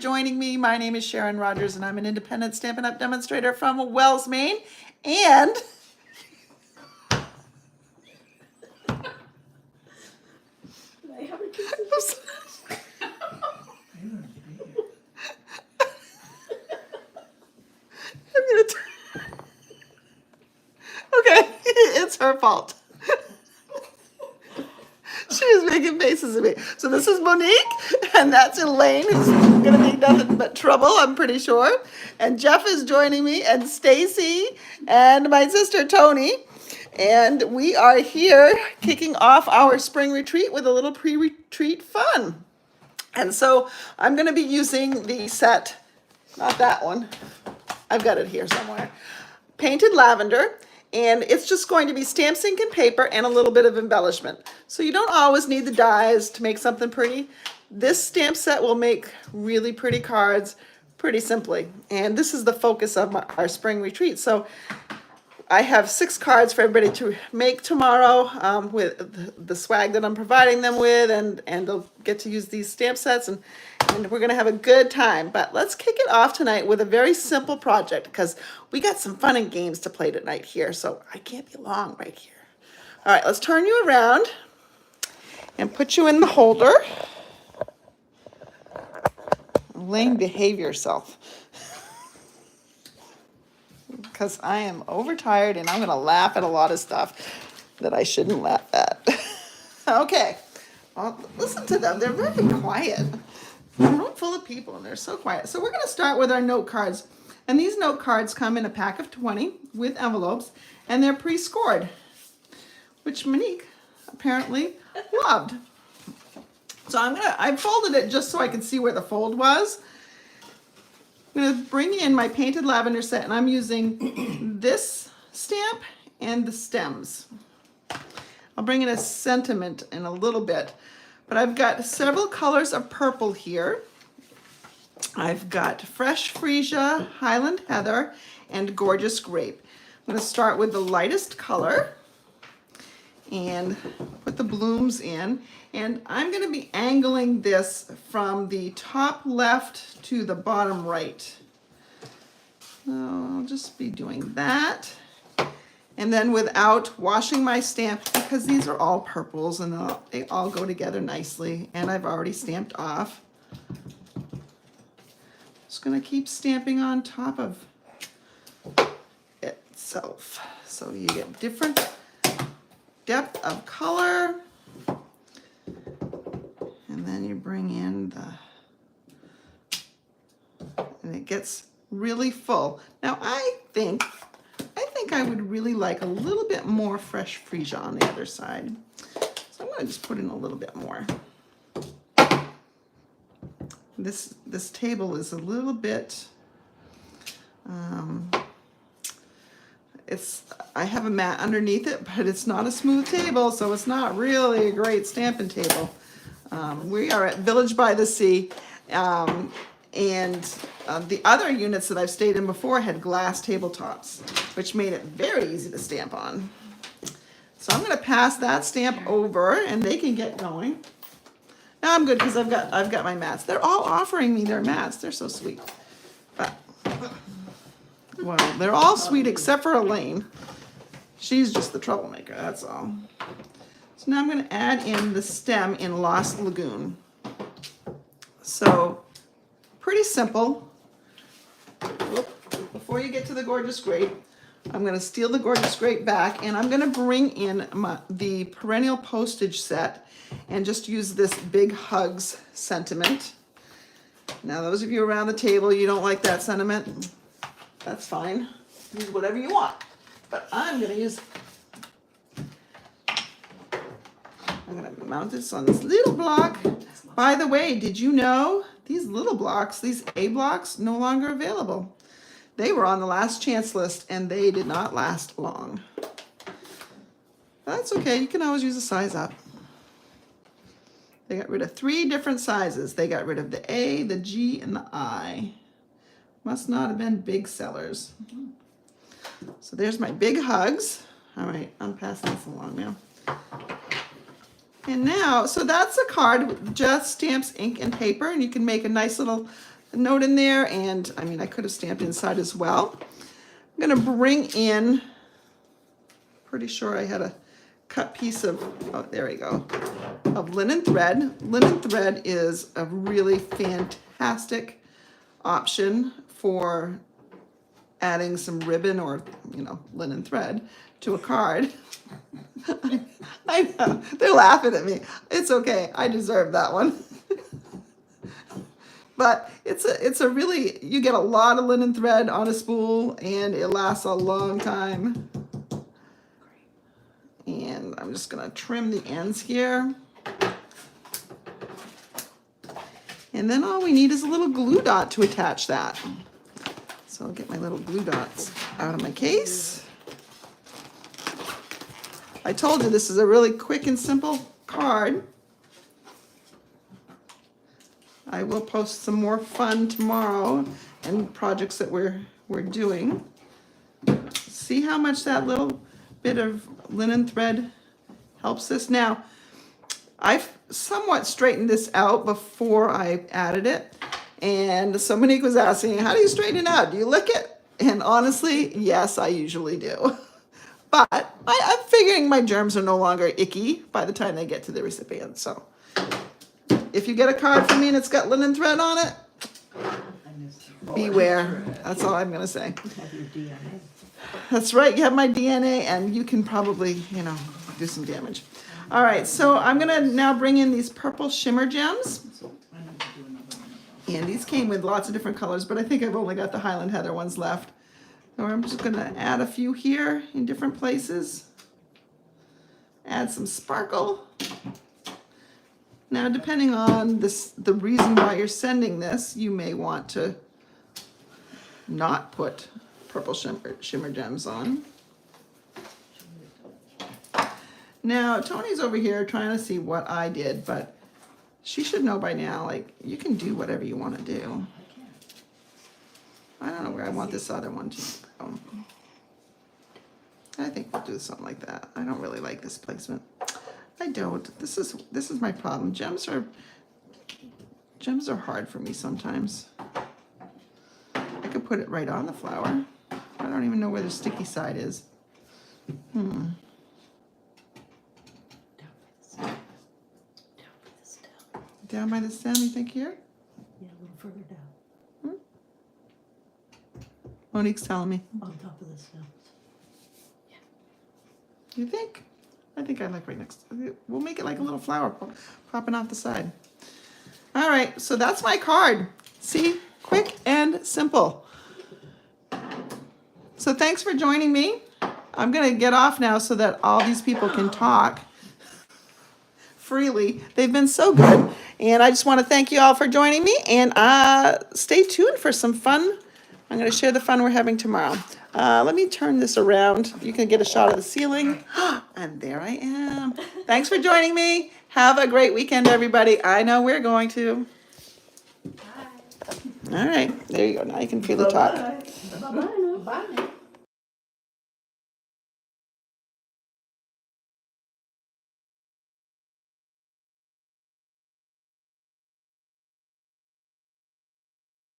Joining me. My name is Sharon Rogers, and I'm an independent Stampin' Up! Demonstrator from Wells, Maine. And I have a kiss. Okay, it's her fault. She was making faces at me. So this is Monique, and that's Elaine, who's gonna be nothing but trouble, I'm pretty sure. And Jeff is joining me, and Stacy, and my sister Tony. And we are here kicking off our spring retreat with a little pre-retreat fun. And so I'm gonna be using the set, not that one, I've got it here somewhere, Painted Lavender. And it's just going to be stamp, ink, and paper and a little bit of embellishment. So you don't always need the dies to make something pretty. This stamp set will make really pretty cards pretty simply. And this is the focus of our spring retreat. So I have 6 cards for everybody to make tomorrow with the swag that I'm providing them with, and they'll get to use these stamp sets, and we're gonna have a good time. But let's kick it off tonight with a very simple project, because we got some fun and games to play tonight here, so I can't be long right here. All right, let's turn you around and put you in the holder. Elaine, behave yourself, because I am overtired and I'm going to laugh at a lot of stuff that I shouldn't laugh at. Okay, well, listen to them. They're very quiet. They're a room full of people and they're so quiet. So we're going to start with our note cards. And these note cards come in a pack of 20 with envelopes, and they're pre-scored, which Monique apparently loved. So I folded it just so I could see where the fold was. I'm going to bring in my Painted Lavender set, and I'm using this stamp and the stems. I'll bring in a sentiment in a little bit, but I've got several colors of purple here. I've got Fresh Freesia, Highland Heather, and Gorgeous Grape. I'm going to start with the lightest color and put the blooms in. And I'm going to be angling this from the top left to the bottom right. So I'll just be doing that. And then without washing my stamp, because these are all purples and they all go together nicely, and I've already stamped off. Just going to keep stamping on top of itself. So you get different depth of color. And then you bring in and it gets really full. Now I think I would really like a little bit more Fresh Freesia on the other side. So I'm going to just put in a little bit more. This table is a little bit, I have a mat underneath it, but it's not a smooth table, so it's not really a great stamping table. We are at Village by the Sea, and the other units that I've stayed in before had glass tabletops, which made it very easy to stamp on. So I'm going to pass that stamp over, and they can get going. Now I'm good because I've got my mats. They're all offering me their mats. They're so sweet. But, well, they're all sweet except for Elaine. She's just the troublemaker, that's all. So now I'm going to add in the stem in Lost Lagoon. So pretty simple. Before you get to the Gorgeous Grape, I'm going to steal the Gorgeous Grape back, and I'm going to bring in the Perennial Postage set and just use this Big Hugs sentiment. Now those of you around the table, you don't like that sentiment, that's fine. Use whatever you want. But I'm going to use, I'm going to mount this on this little block. By the way, did you know these little blocks, these A blocks, no longer available? They were on the last chance list and they did not last long. That's okay, you can always use a size up. They got rid of 3 different sizes. They got rid of the A, the G, and the I. Must not have been big sellers. So there's my Big Hugs. All right, I'm passing this along now. And now, so that's a card with just stamps, ink, and paper, and you can make a nice little note in there, and I mean, I could have stamped inside as well. I'm gonna bring in, pretty sure I had a cut piece of, oh, there we go, of linen thread. Linen thread is a really fantastic option for adding some ribbon or, you know, linen thread to a card. I know, they're laughing at me. It's okay, I deserve that one. But it's a really, you get a lot of linen thread on a spool and it lasts a long time. And I'm just gonna trim the ends here. And then all we need is a little glue dot to attach that. So I'll get my little glue dots out of my case. I told you this is a really quick and simple card. I will post some more fun tomorrow and projects that we're doing. See how much that little bit of linen thread helps us. Now, I've somewhat straightened this out before I added it. And so Monique was asking, how do you straighten it out? Do you lick it? And honestly, yes, I usually do. But I'm figuring my germs are no longer icky by the time they get to the recipient. So if you get a card from me and it's got linen thread on it, beware. That's all I'm going to say. Have your DNA. That's right. You have my DNA and you can probably, you know, do some damage. All right. So I'm going to now bring in these purple shimmer gems. And these came with lots of different colors, but I think I've only got the Highland Heather ones left. So I'm just going to add a few here in different places. Add some sparkle. Now, depending on the reason why you're sending this, you may want to not put purple shimmer gems on. Now, Tony's over here trying to see what I did, but she should know by now, like, you can do whatever you want to do. I don't know where I want this other one to go. I think we'll do something like that. I don't really like this placement. I don't. This is my problem. Gems are hard for me sometimes. I could put it right on the flower. I don't even know where the sticky side is. Down by the stem, you think here? Yeah, a little further down. Monique's telling me. On top of the stem. You think? I think I like right next. We'll make it like a little flower popping off the side. All right, so that's my card. See? Quick and simple. So thanks for joining me. I'm going to get off now so that all these people can talk freely. They've been so good. And I just want to thank you all for joining me. And stay tuned for some fun. I'm going to share the fun we're having tomorrow. Let me turn this around. You can get a shot of the ceiling. And there I am. Thanks for joining me. Have a great weekend, everybody. I know we're going to. Bye. All right. There you go. Now you can feel the talk. Bye. Bye. Bye.